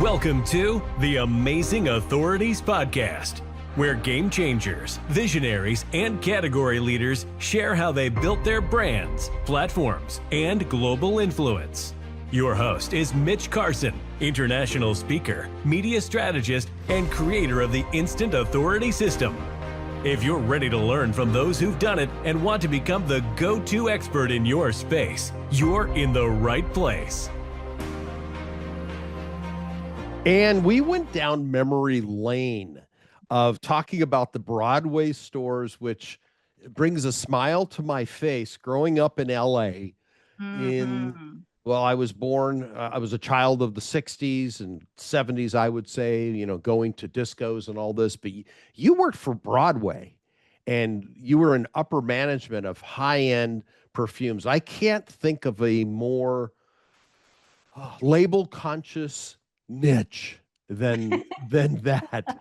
Welcome to the Amazing Authorities Podcast, where game changers, visionaries, and category leaders share how they built their brands, platforms, and global influence. Your host is Mitch Carson, international speaker, media strategist, and creator of the Instant Authority System. If you're ready to learn from those who've done it and want to become the go-to expert in your space, you're in the right place. And we went down memory lane of talking about the Broadway stores, which brings a smile to my face. Growing up in LA, I was born, I was a child of the 60s and 70s, I would say, going to discos and all this. But you worked for Broadway and you were in upper management of high-end perfumes. I can't think of a more label-conscious niche than that,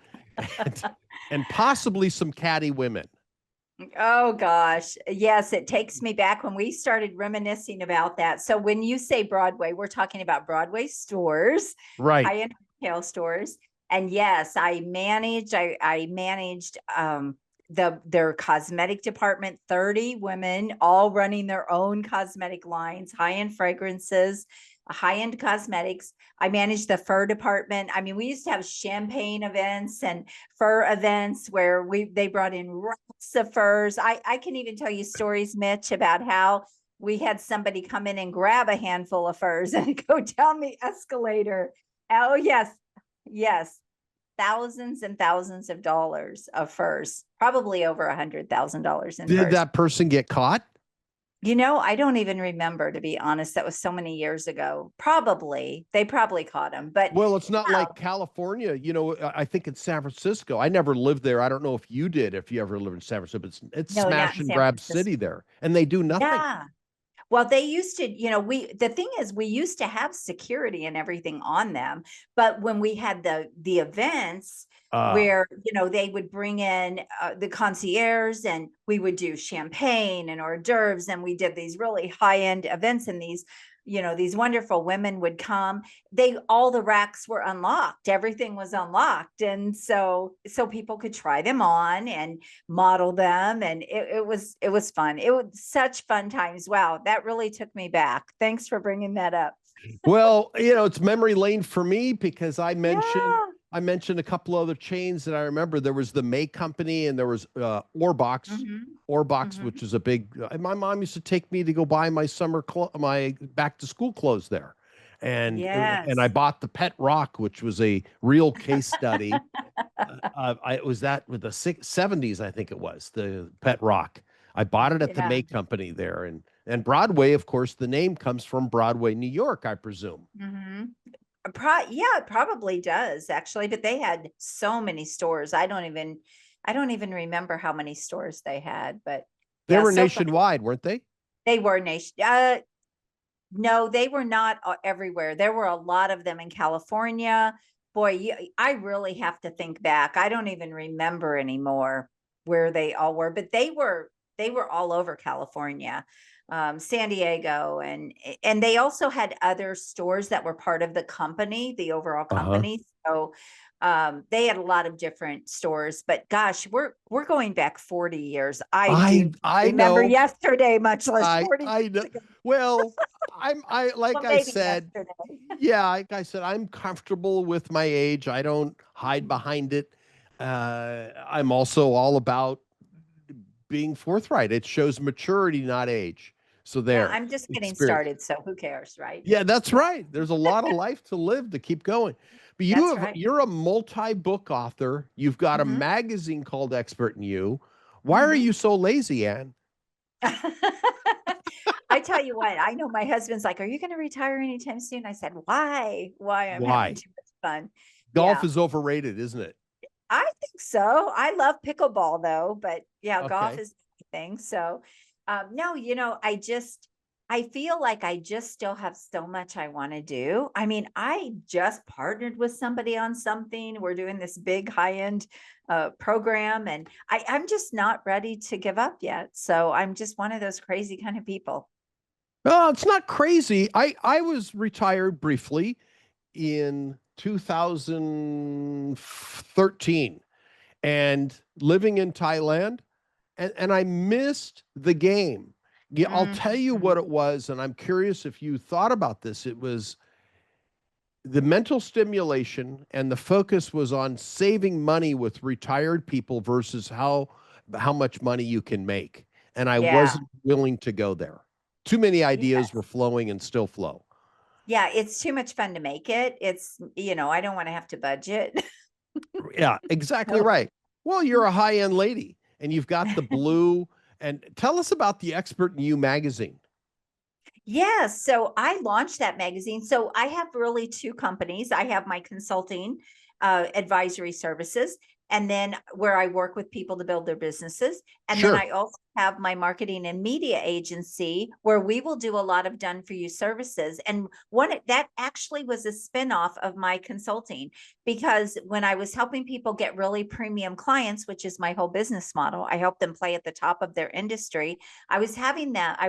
and possibly some catty women. Oh gosh, yes, it takes me back when we started reminiscing about that. So when you say Broadway, we're talking about Broadway stores, right? High-end retail stores. And yes, I managed their cosmetic department, 30 women, all running their own cosmetic lines, high-end fragrances, high-end cosmetics. I managed the fur department. I mean, we used to have champagne events and fur events where they brought in racks of furs. I can even tell you stories, Mitch, about how we had somebody come in and grab a handful of furs and go down the escalator. Oh, yes. Thousands and thousands of dollars of furs, probably over $100,000 in Did furs. that person get caught? I don't even remember, to be honest. That was so many years ago. They probably caught him. But well, it's not like California. I think in San Francisco. I never lived there. I don't know if you did, if you ever lived in San Francisco. But it's No, smash and grab city there, and they do nothing. Yeah. Well, they used to, the thing is, we used to have security and everything on them. But when we had the events where, they would bring in the concierge and we would do champagne and hors d'oeuvres, and we did these really high-end events, and these wonderful women would come. All the racks were unlocked. Everything was unlocked. And so people could try them on and model them. And it was fun. It was such fun times. Wow. That really took me back. Thanks for bringing that up. Well, it's memory lane for me because I mentioned a couple other chains that I remember. There was the May Company and there was Orbox, which is a big. My mom used to take me to go buy my my back to school clothes there, and I bought the Pet Rock, which was a real case study. It was that with the 70s, I think it was the Pet Rock. I bought it at the May Company there, and Broadway, of course, the name comes from Broadway, New York, I presume. Mm-hmm. It probably does, actually, but they had so many stores. I don't even remember how many stores they had, but they were nationwide, weren't they? They were no, they were not everywhere. There were a lot of them in California. Boy, I really have to think back. I don't even remember anymore where they all were, but they were all over California. San Diego, and they also had other stores that were part of the company, the overall company. So they had a lot know stores, but gosh, we're going back 40 years. I remember yesterday, much less 40 years ago. Well, like I said, I'm comfortable with my age. I don't hide behind it. I'm also all about being forthright. It shows maturity, not age. So there. Yeah, I'm just getting started, so who cares, right? Yeah, that's right. There's a lot of life to live to keep going. But you're a multi-book author. You've got a magazine called Expert in You. Why are you so lazy, Ann? I tell you what, I know my husband's like, "Are you going to retire anytime soon?" I said, "Why? I'm having too much fun." Golf is overrated, isn't it? I think so. I love pickleball though, but golf is the thing. So no, I feel like I just still have so much I want to do. I mean, I just partnered with somebody on something. We're doing this big high-end program, and I'm just not ready to give up yet. So I'm just one of those crazy kind of people. Oh, it's not crazy. I was retired briefly in 2013 and living in Thailand, and I missed the game. Yeah, I'll tell you what it was, and I'm curious if you thought about this. It was the mental stimulation, and the focus was on saving money with retired people versus how much money you can make. And I wasn't willing to go there. Too many ideas were flowing and still flow. Yeah, it's too much fun to make it. It's, I don't want to have to budget. Yeah, exactly right. Well, you're a high-end lady, and you've got the blue. And tell us about the Expert in You magazine. Yes. So I launched that magazine. So I have really two companies. I have my consulting advisory services, and then where I work with people to build their businesses. And then I also have my marketing and media agency where we will do a lot of done for you services. And that actually was a spinoff of my consulting, because when I was helping people get really premium clients, which is my whole business model, I help them play at the top of their industry. I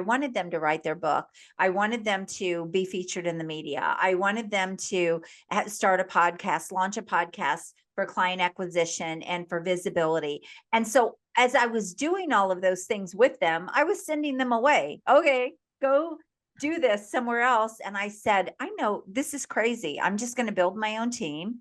wanted them to write their book. I wanted them to be featured in the media. I wanted them to start a podcast, launch a podcast for client acquisition and for visibility. And so as I was doing all of those things with them, I was sending them away. Okay, go do this somewhere else. And I said, I know this is crazy. I'm just going to build my own team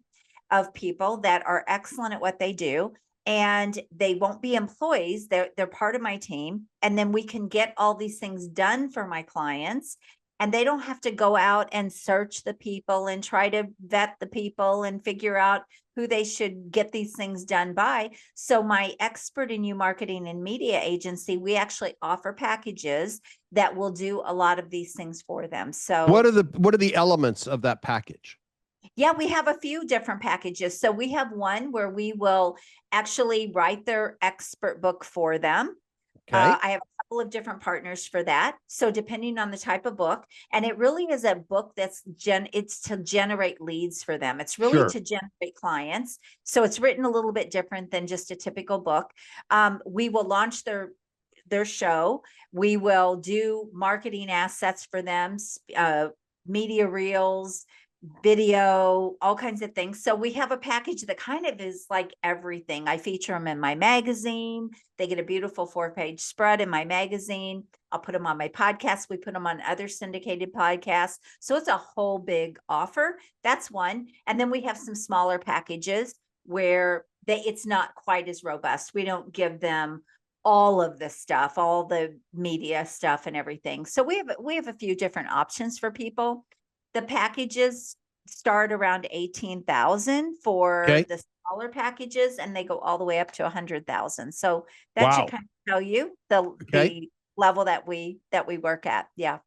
of people that are excellent at what they do. And they won't be employees. They're part of my team. And then we can get all these things done for my clients. And they don't have to go out and search the people and try to vet the people and figure out who they should get these things done by. So my Expert in You marketing and media agency, we actually offer packages that will do a lot of these things for them. So what are the elements of that package? Yeah, we have a few different packages. So we have one where we will actually write their expert book for them. Okay. I have a couple of different partners for that. So depending on the type of book, and it really is a book that's it's to generate leads for them. It's really to generate clients. So it's written a little bit different than just a typical book. We will launch their show. We will do marketing assets for them, media reels, video, all kinds of things. So we have a package that kind of is like everything. I feature them in my magazine. They get a beautiful 4-page spread in my magazine. I'll put them on my podcast. We put them on other syndicated podcasts. So it's a whole big offer. That's one. And then we have some smaller packages where it's not quite as robust. We don't give them all of the stuff, all the media stuff and everything. So we have a few different options for people. The packages start around 18,000 for the smaller packages, and they go all the way up to 100,000. So that should kind of tell you the level that we work at. Yeah.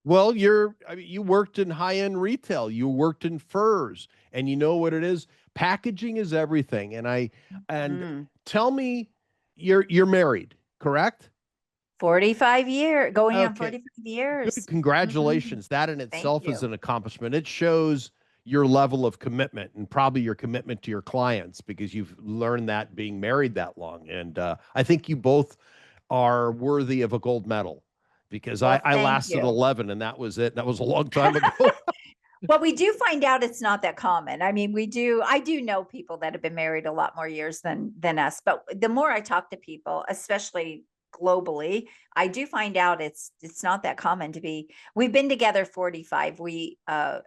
Well, you worked in high-end retail, you worked in furs, and you know what it is. Packaging is everything. And tell me, you're married, correct? 45 years, going on 45 years. Good. Congratulations. That in itself is an accomplishment. It shows your level of commitment and probably your commitment to your clients, because you've learned that being married that long. And I think you both are worthy of a gold medal, because I lasted 11, and that was it. That was a long time ago. Well, we do find out it's not that common. I mean, I do know people that have been married a lot more years than us, but the more I talk to people, especially globally, I do find out it's not that common to be. We've been together 45. Or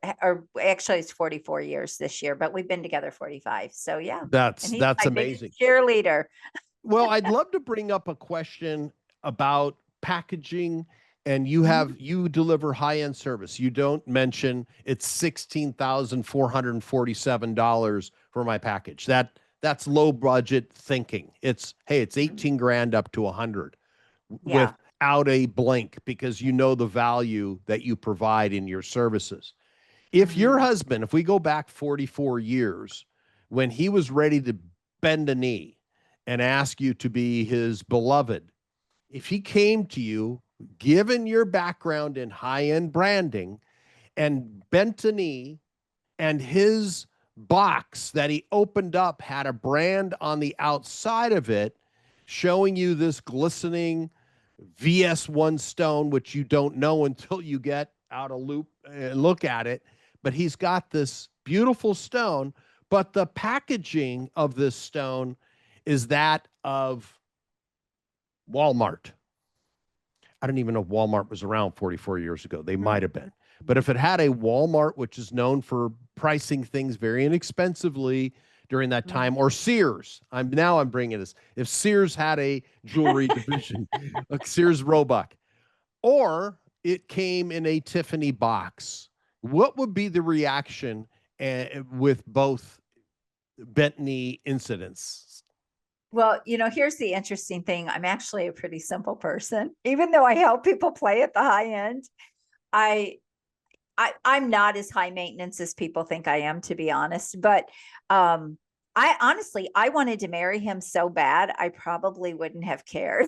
actually it's 44 years this year, but we've been together 45. So yeah, that's amazing. Cheerleader. Well, I'd love to bring up a question about packaging, and you deliver high-end service. You don't mention it's $16,447 for my package. That's low budget thinking. It's 18 grand up to 100 without a blink, because you know the value that you provide in your services. If your husband, if we go back 44 years, when he was ready to bend a knee and ask you to be his beloved, if he came to you, given your background in high-end branding, and bent a knee, and his box that he opened up had a brand on the outside of it showing you this glistening VS1 stone, which you don't know until you get out a loop and look at it, but he's got this beautiful stone, but the packaging of this stone is that of Walmart. I don't even know if Walmart was around 44 years ago. They might have been. But if it had a Walmart, which is known for pricing things very inexpensively during that time, or Sears, I'm bringing this. If Sears had a jewelry division, like Sears Roebuck, or it came in a Tiffany box, what would be the reaction with both Bentley incidents? Well, here's the interesting thing. I'm actually a pretty simple person. Even though I help people play at the high end, I'm not as high maintenance as people think I am, to be honest. But I honestly, I wanted to marry him so bad, I probably wouldn't have cared.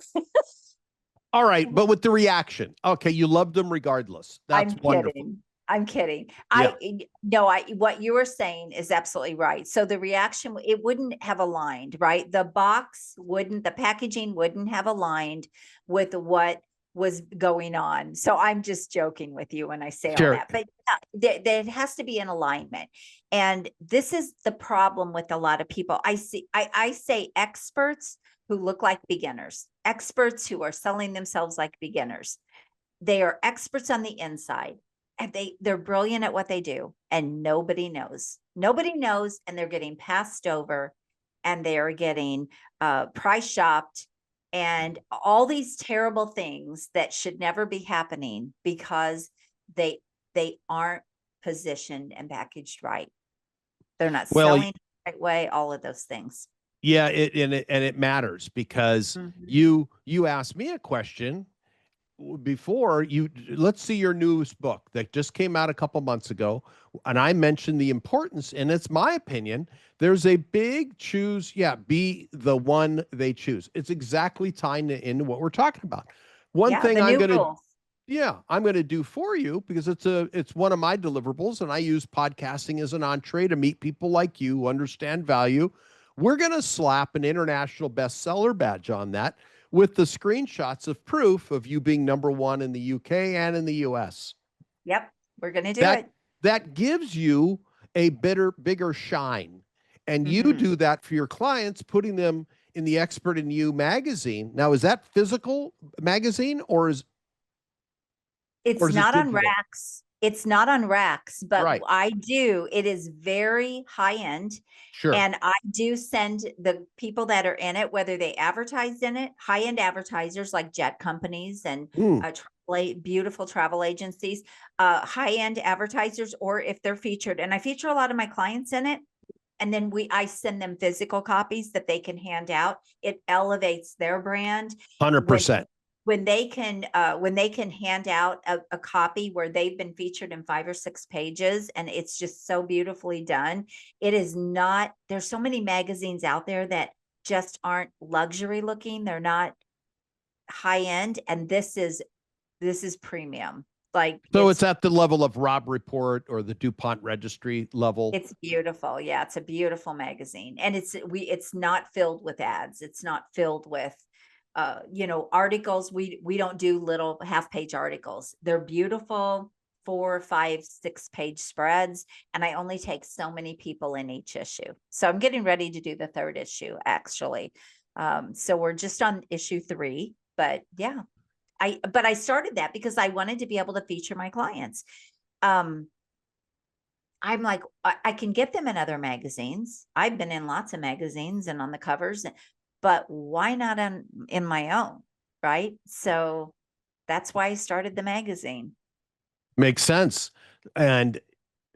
All right, but with the reaction, okay, you loved them regardless. That's wonderful. Kidding. I'm kidding. Yeah. What you were saying is absolutely right. So the reaction, it wouldn't have aligned, right? The packaging wouldn't have aligned with what was going on. So I'm just joking with you when I say all that, but there has to be an alignment. And this is the problem with a lot of people. I say experts who look like beginners, experts who are selling themselves like beginners. They are experts on the inside, and they're brilliant at what they do, and nobody knows. Nobody knows, and they're getting passed over, and they are getting price shopped, and all these terrible things that should never be happening because they aren't positioned and packaged right. They're not selling the right way. All of those things. Yeah, it matters because you asked me a question before. Let's see your newest book that just came out a couple months ago, and I mentioned the importance, and it's my opinion, there's a big be the one they choose. It's exactly tying into what we're talking about. One thing I'm going to do for you, because it's one of my deliverables, and I use podcasting as an entree to meet people like you who understand value. We're going to slap an international bestseller badge on that with the screenshots of proof of you being #1 in the UK and in the US. Yep, we're going to do it. That gives you a bigger shine. And you do that for your clients, putting them in the Expert in You magazine. Now, is that physical magazine or is it's not on racks? It's not on racks, but it is very high end. Sure. And I do send the people that are in it, whether they advertise in it, high end advertisers like jet companies and beautiful travel agencies, high end advertisers, or if they're featured. And I feature a lot of my clients in it. And then I send them physical copies that they can hand out. It elevates their brand. 100%. When they can hand out a copy where they've been featured in 5 or 6 pages, and it's just so beautifully done. It is not, there's so many magazines out there that just aren't luxury looking. They're not high end. And this is premium. So it's at the level of Robb Report or the DuPont Registry level. It's beautiful. Yeah. It's a beautiful magazine. And it's not filled with ads. It's not filled with articles. We don't do little half-page articles. They're beautiful 4, 5, 6-page spreads, and I only take so many people in each issue. So I'm getting ready to do the 3rd issue, actually. So we're just on issue 3, but yeah, I started that because I wanted to be able to feature my clients. I'm like, I can get them in other magazines. I've been in lots of magazines and on the covers, but why not in my own, right? So that's why I started the magazine. Makes sense. And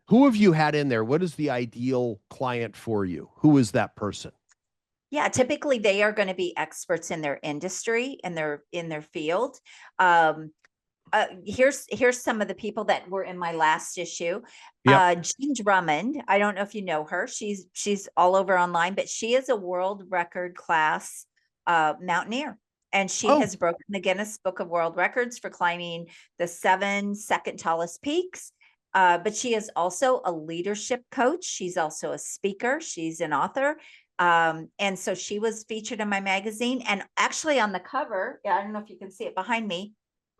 who have you had in there? What is the ideal client for you? Who is that person? Yeah, typically they are going to be experts in their industry and in their field. Here's some of the people that were in my last issue. Jean Drummond. I don't know if you know her. She's all over online, but she is a world record class mountaineer. And she has broken the Guinness Book of World Records for climbing the 7 second tallest peaks. But she is also a leadership coach. She's also a speaker. She's an author. And so she was featured in my magazine, and actually on the cover, I don't know if you can see it behind me.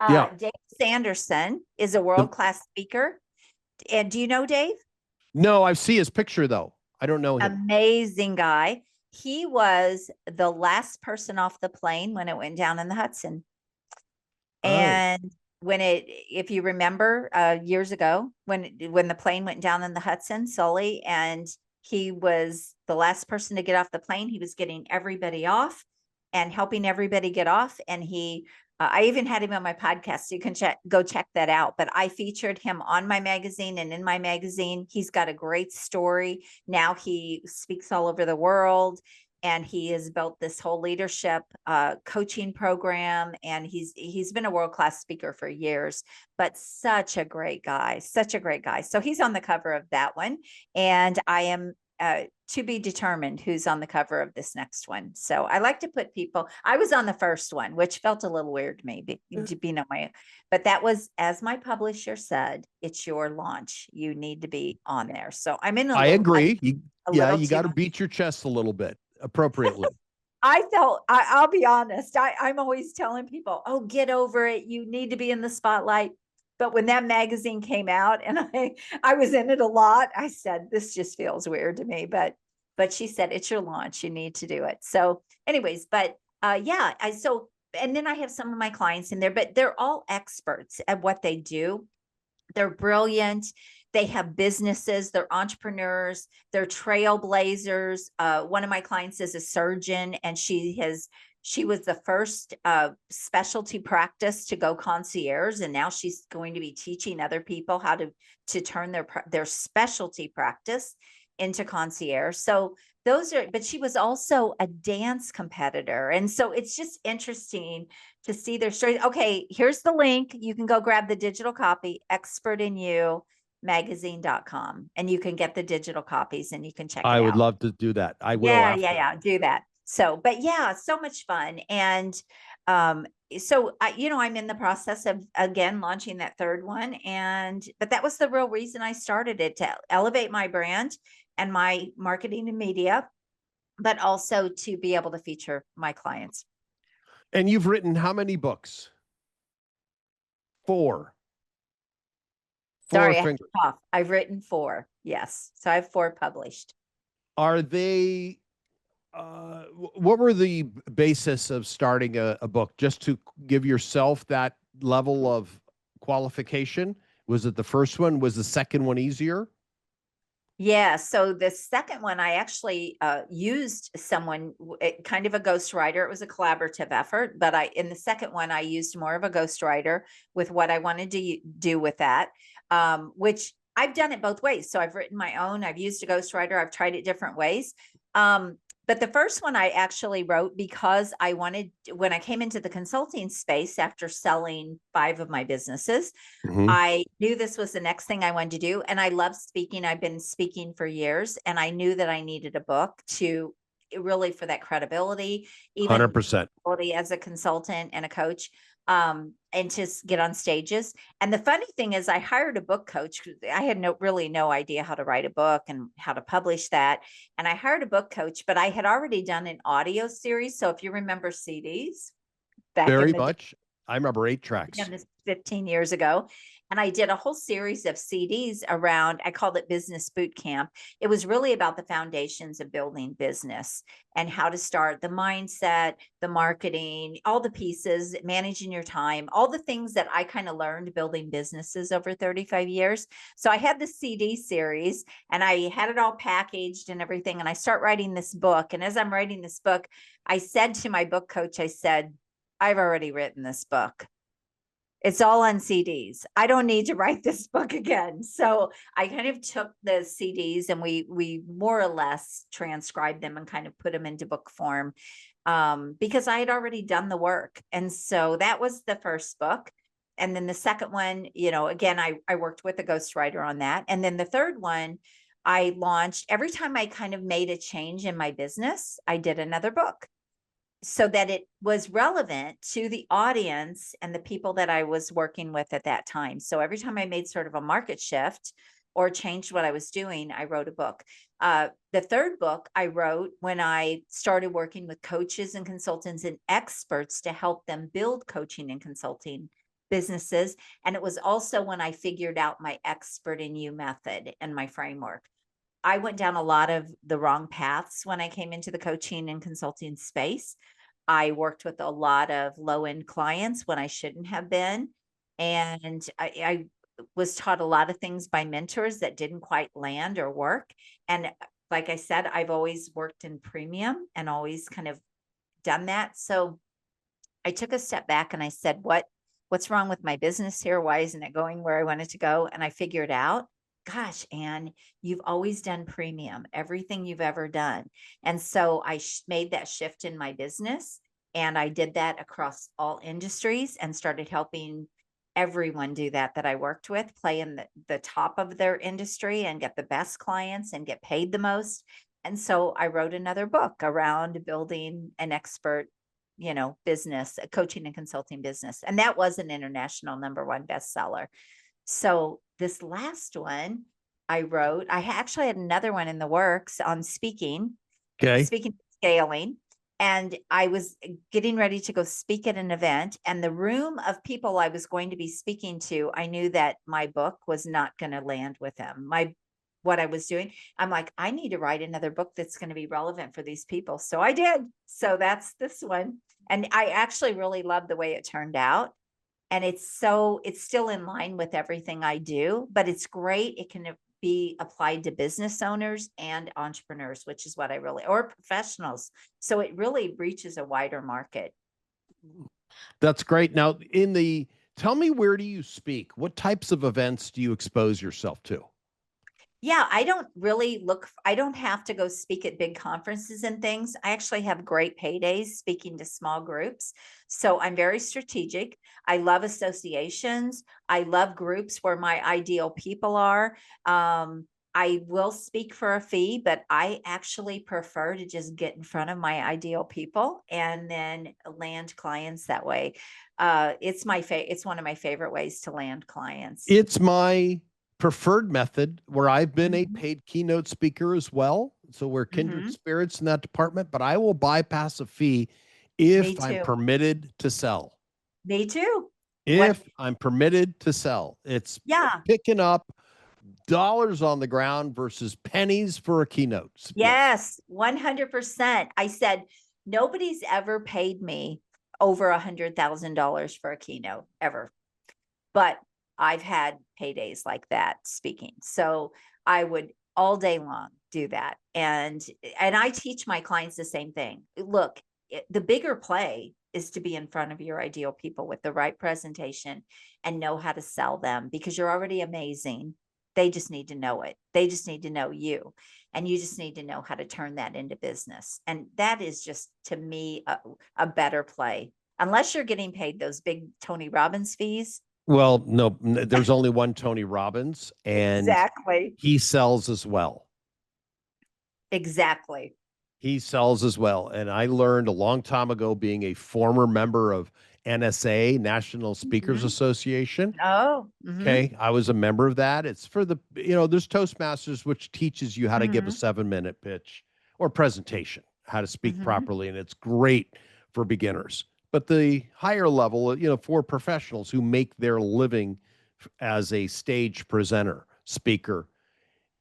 Dave Sanderson is a world-class speaker. And do you know Dave? No, I see his picture though. I don't know him. Amazing guy. He was the last person off the plane when it went down in the Hudson. Oh, And if you remember, years ago when the plane went down in the Hudson, Sully, and he was the last person to get off the plane, he was getting everybody off and helping everybody get off. And I even had him on my podcast, so you can go check that out. But I featured him on my magazine and in my magazine. He's got a great story. Now he speaks all over the world. And he has built this whole leadership coaching program, and he's been a world-class speaker for years, but such a great guy. So he's on the cover of that one, and I am to be determined who's on the cover of this next one. So I like to put people. I was on the first one, which felt a little weird to me, but that was, as my publisher said, it's your launch. You need to be on there. So I'm in I agree. You got to too. beat your chest a little bit appropriately. I'll be honest. I'm always telling people, oh, get over it. You need to be in the spotlight. But when that magazine came out and I was in it a lot, I said, this just feels weird to me. But she said, it's your launch. You need to do it. So anyways, but and then I have some of my clients in there, but they're all experts at what they do. They're brilliant. They have businesses. They're entrepreneurs. They're trailblazers. One of my clients is a surgeon, and she was the first specialty practice to go concierge, and now she's going to be teaching other people how to turn their specialty practice into concierge. So but she was also a dance competitor. And so it's just interesting to see their stories. Okay, here's the link. You can go grab the digital copy, expertinyou.magazine.com, and you can get the digital copies and you can check it out. I would love to do that. I will. Yeah, do that. So, but yeah, so much fun. And so I'm in the process of again launching that third one. But that was the real reason I started it, to elevate my brand and my marketing and media, but also to be able to feature my clients. And you've written how many books? 4. Sorry, I've written 4. Yes. So I have 4 published. Are they, what were the basis of starting a book? Just to give yourself that level of qualification? Was it the first one? Was the second one easier? Yeah. So the second one, I actually used someone, kind of a ghostwriter. It was a collaborative effort, but in the second one, I used more of a ghostwriter with what I wanted to do with that, which I've done it both ways. So I've written my own, I've used a ghostwriter, I've tried it different ways. But the first one I actually wrote because I wanted, when I came into the consulting space after selling 5 of my businesses, I knew this was the next thing I wanted to do. And I love speaking. I've been speaking for years, and I knew that I needed a book to really, for that credibility, even 100% as a consultant and a coach, and to get on stages. And the funny thing is, I hired a book coach. I had really no idea how to write a book and how to publish that. And I hired a book coach, but I had already done an audio series. So if you remember CDs back very in the much. I remember 8 tracks. 15 years ago. And I did a whole series of CDs around, I called it Business Boot Camp. It was really about the foundations of building business and how to start the mindset, the marketing, all the pieces, managing your time, all the things that I kind of learned building businesses over 35 years. So I had the CD series and I had it all packaged and everything. And I start writing this book. And as I'm writing this book, I said to my book coach, I said, I've already written this book. It's all on CDs. I don't need to write this book again. So I kind of took the CDs and we more or less transcribed them and kind of put them into book form, because I had already done the work. And so that was the first book. And then the second one, again, I worked with a ghostwriter on that. And then the third one, I launched. Every time I kind of made a change in my business, I did another book, so that it was relevant to the audience and the people that I was working with at that time. So every time I made sort of a market shift or changed what I was doing, I wrote a book. The third book I wrote when I started working with coaches and consultants and experts to help them build coaching and consulting businesses. And it was also when I figured out my expert in you method and my framework. I went down a lot of the wrong paths when I came into the coaching and consulting space. I worked with a lot of low-end clients when I shouldn't have been. And I was taught a lot of things by mentors that didn't quite land or work. And like I said, I've always worked in premium and always kind of done that. So I took a step back and I said, what's wrong with my business here? Why isn't it going where I want it to go? And I figured out, gosh, Ann, you've always done premium, everything you've ever done. And so I made that shift in my business, and I did that across all industries and started helping everyone do that I worked with, play in the top of their industry and get the best clients and get paid the most. And so I wrote another book around building an expert, business, a coaching and consulting business. And that was an international #1 bestseller. So this last one I wrote, I actually had another one in the works on speaking scaling. And I was getting ready to go speak at an event, and the room of people I was going to be speaking to, I knew that my book was not going to land with them. What I was doing, I'm like, I need to write another book that's going to be relevant for these people. So I did. So that's this one. And I actually really love the way it turned out. And it's still in line with everything I do, but it's great. It can be applied to business owners and entrepreneurs, which is what or professionals. So it really reaches a wider market. That's great. Now, tell me, where do you speak? What types of events do you expose yourself to? Yeah, I don't have to go speak at big conferences and things. I actually have great paydays speaking to small groups. So I'm very strategic. I love associations. I love groups where my ideal people are. I will speak for a fee, but I actually prefer to just get in front of my ideal people and then land clients that way. It's one of my favorite ways to land clients. It's my preferred method, where I've been a paid keynote speaker as well. So we're kindred spirits in that department, but I will bypass a fee if I'm permitted to sell. Me too. I'm permitted to sell. It's picking up dollars on the ground versus pennies for a keynote. Yes, 100%. I said, nobody's ever paid me over $100,000 for a keynote ever, but I've had paydays like that speaking. So I would all day long do that. And I teach my clients the same thing. Look, the bigger play is to be in front of your ideal people with the right presentation and know how to sell them, because you're already amazing. They just need to know it. They just need to know you. And you just need to know how to turn that into business. And that is just, to me, a better play. Unless you're getting paid those big Tony Robbins fees. Well, no, there's only one Tony Robbins, and exactly, he sells as well. Exactly. He sells as well. And I learned a long time ago, being a former member of NSA, National Speakers Association. Oh, okay. I was a member of that. It's for there's Toastmasters, which teaches you how to give a 7-minute pitch or presentation, how to speak properly. And it's great for beginners. But the higher level, for professionals who make their living as a stage presenter, speaker,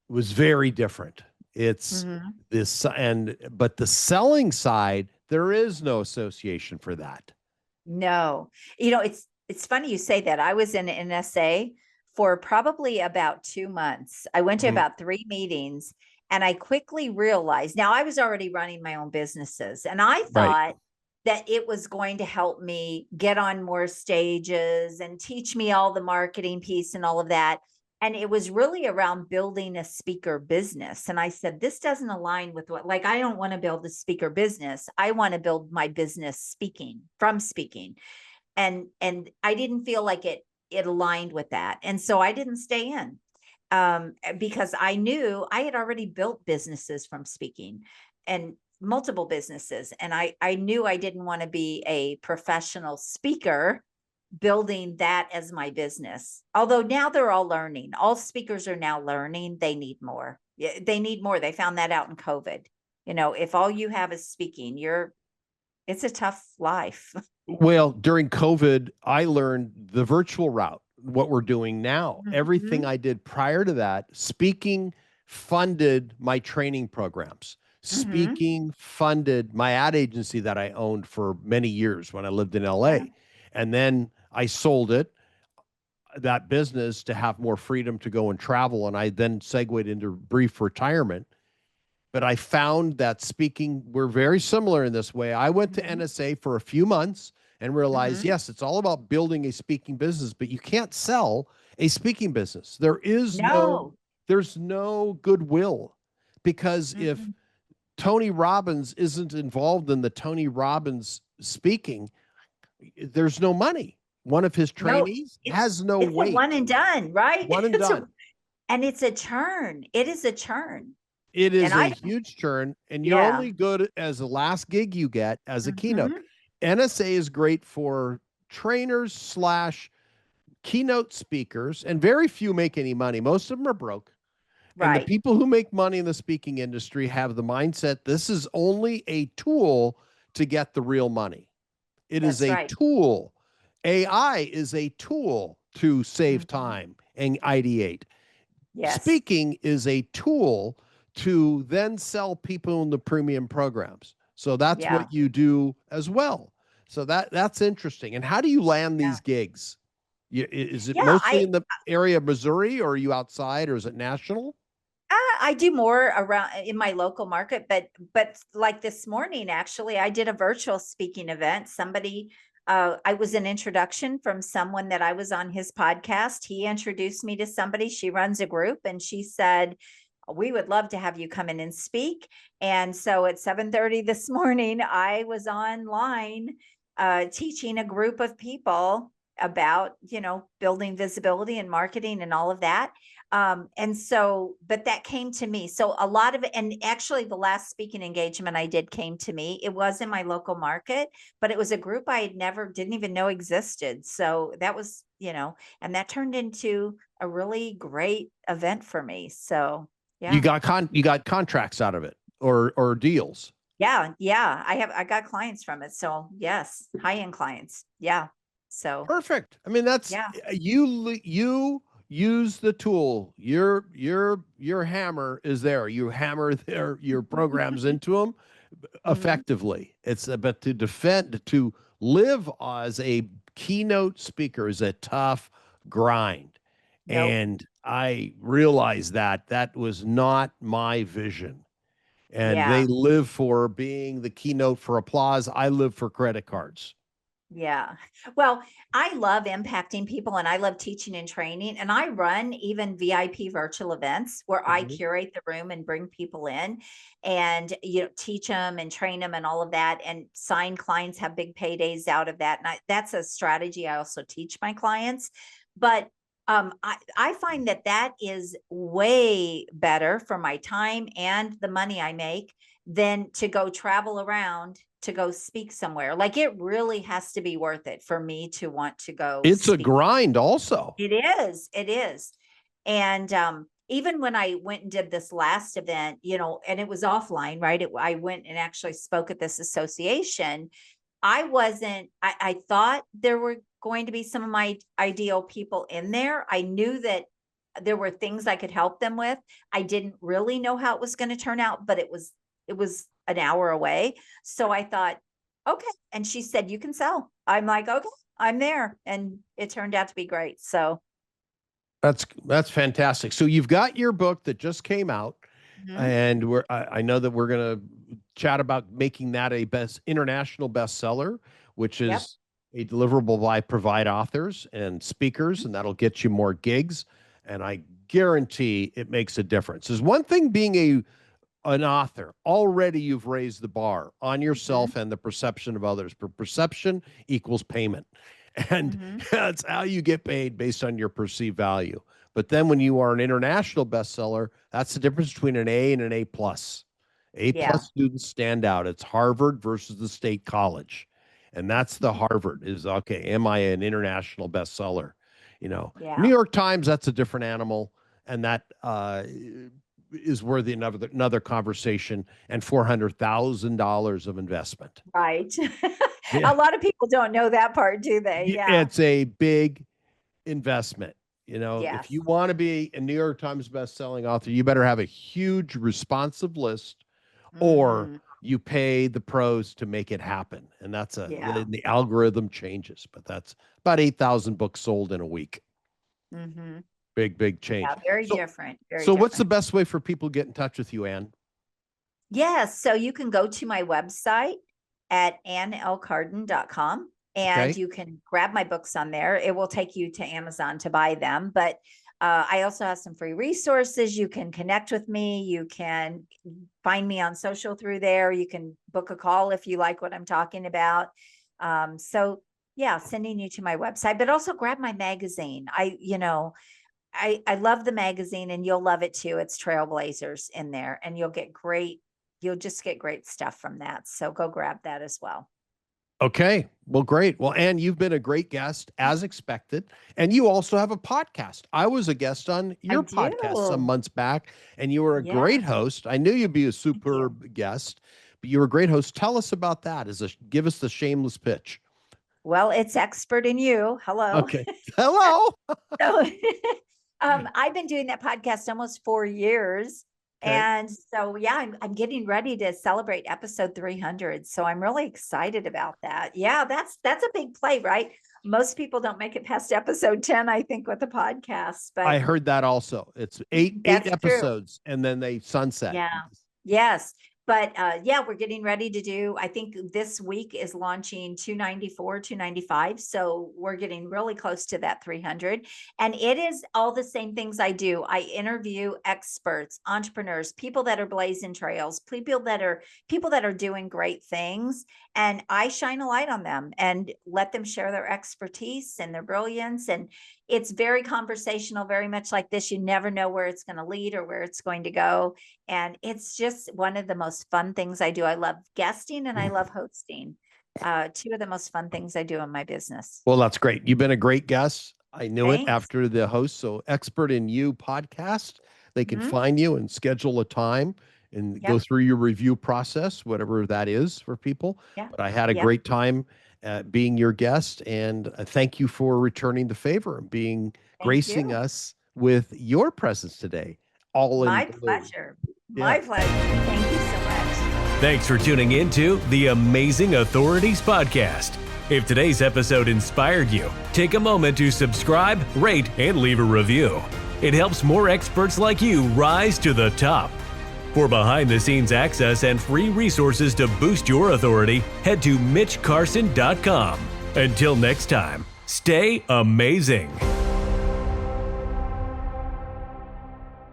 was very different. It's but the selling side, there is no association for that. No, it's funny you say that. I was in NSA for probably about 2 months. I went to about 3 meetings, and I quickly realized, now I was already running my own businesses, and I thought that it was going to help me get on more stages and teach me all the marketing piece and all of that. And it was really around building a speaker business. And I said, this doesn't align with I don't want to build a speaker business. I want to build my business from speaking. And I didn't feel like it aligned with that. And so I didn't stay in because I knew I had already built businesses from speaking, and multiple businesses. And I knew I didn't want to be a professional speaker building that as my business. Although now they're all learning. All speakers are now learning. They need more. They need more. They found that out in COVID. If all you have is speaking, it's a tough life. Well, during COVID, I learned the virtual route, what we're doing now. Everything Mhm. I did prior to that, speaking funded my training programs. Mhm. Speaking funded my ad agency that I owned for many years when I lived in Yeah. LA. And then I sold it, that business, to have more freedom to go and travel. And I then segued into brief retirement. But I found that speaking, we're very similar in this way. I went to Mhm. NSA for a few months and realized, Mhm. yes, it's all about building a speaking business, but you can't sell a speaking business. No. There's no goodwill, because if Mhm. Tony Robbins isn't involved in the Tony Robbins speaking, there's no money. One of his No, trainees it has no it's a one weight. and done, right? One and It's a done. and it's a churn. It is a churn. It And is I a huge churn, and you're yeah. only good as the last gig you get as a keynote. Mhm. NSA is great for trainers slash keynote speakers, and very few make any money. Most of them are broke. And the Right. people who make money in the speaking industry have the mindset this is only a tool to get the real money. It is That's a right. tool. AI is a tool to save Mhm. time and ideate. Yes. Speaking is a tool to then sell people in the premium programs. So that's Yeah. what you do as well. So that's interesting. And how do you land Yeah. these gigs? Is it Yeah, mostly in the area of Missouri, or are you outside, or is it national? I do more around in my local market, but like this morning, actually, I did a virtual speaking event. Somebody, I was an introduction from someone that I was on his podcast. He introduced me to somebody. She runs a group, and she said, "We would love to have you come in and speak." And so at 7:30 this morning, I was online teaching a group of people about, building visibility and marketing and all of that. And so, but that came to me. So a lot of it, and actually the last speaking engagement I did came to me. It was in my local market, but it was a group I had never, didn't even know existed. So that was, and that turned into a really great event for me. So yeah. You got contracts out of it, or deals. Yeah. Yeah. I got clients from it. So yes, high end clients. Yeah. So Perfect. I mean, that's yeah. you use the tool. Your hammer is there. You hammer your programs into them Mhm. effectively. But to live as a keynote speaker is a tough grind. Nope. And I realized that was not my vision. And they Yeah. live for being the keynote for applause. I live for credit cards. Yeah. Well, I love impacting people and I love teaching and training. And I run even VIP virtual events where I Mhm. curate the room and bring people in and teach them and train them and all of that. And sign clients have big paydays out of that. And that's a strategy I also teach my clients. But I find that is way better for my time and the money I make than to go travel around to go speak somewhere. Like it really has to be worth it for me to want to go It's a speak. grind also. It is. It is. And even when I went and did this last event, and it was offline, right? I went and actually spoke at this association. I thought there were going to be some of my ideal people in there. I knew that there were things I could help them with. I didn't really know how it was going to turn out, but it was an hour away. So I thought, okay. And she said, you can sell. I'm like, okay, I'm there. And it turned out to be great. So That's fantastic. So you've got your book that just came out, mhm. and I know that we're going to chat about making that a international bestseller, which Yep. is a deliverable I provide authors and speakers, Mhm. and that'll get you more gigs. And I guarantee it makes a difference. There's one thing being an author. Already you've raised the bar on Mhm. yourself and the perception of others. Perception equals payment. And Mhm. that's how you get paid, based on your perceived value. But then when you are an international bestseller, that's the difference between an A and an A plus. A Yeah. plus students stand out. It's Harvard versus the state college. And that's the Mhm. Harvard is, okay, am I an international bestseller? New Yeah. York Times, that's a different animal. And that is worthy of another conversation, and $400,000 of investment. Right. A lot of people don't know that part, do they? Yeah. It's a big investment. Yes. If you want to be a New York Times best-selling author, you better have a huge responsive list, or you pay the pros to make it happen. And that's the algorithm changes, but that's about 8,000 books sold in a week. Big change. Yeah, very different. So what's the best way for people to get in touch with you, Ann? Yes. So you can go to my website at annlcarden.com and you can grab my books on there. It will take you to Amazon to buy them. But I also have some free resources. You can connect with me. You can find me on social through there. You can book a call if you like what I'm talking about. So yeah, sending you to my website, but also grab my magazine. I love the magazine, and you'll love it too. It's Trailblazers in there, and you'll just get great stuff from that. So go grab that as well. Okay. Well, great. Well, Ann, you've been a great guest as expected. And you also have a podcast. I was a guest on your podcast some months back, and you were a great host. I knew you'd be a superb guest, but you were a great host. Tell us about that. Give us the shameless pitch. Well, it's Expert in You. Hello. Okay. Hello. So, I've been doing that podcast almost 4 years. Okay. And so, yeah, I'm getting ready to celebrate episode 300. So I'm really excited about that. Yeah, that's a big play, right? Most people don't make it past episode 10, I think, with the podcast. But I heard that also. It's eight episodes, and then they sunset. Yeah. Yes. But we're getting ready to do, I think this week is launching 294, 295. So we're getting really close to that 300. And it is all the same things I do. I interview experts, entrepreneurs, people that are blazing trails, people that are doing great things. And I shine a light on them and let them share their expertise and their brilliance. And it's very conversational, very much like this. You never know where it's going to lead or where it's going to go. And it's just one of the most fun things I do. I love guesting and I love hosting. Two of the most fun things I do in my business. Well, that's great. You've been a great guest. I knew it after the host. So Expert in You podcast, they can find you and schedule a time and go through your review process, whatever that is for people. Yeah. But I had a great time being your guest, and thank you for returning the favor and gracing us with your presence today. My pleasure. My pleasure. Thank you so much. Thanks for tuning in to the Amazing Authorities Podcast. If today's episode inspired you, take a moment to subscribe, rate, and leave a review. It helps more experts like you rise to the top. For behind-the-scenes access and free resources to boost your authority, head to MitchCarson.com. Until next time, stay amazing.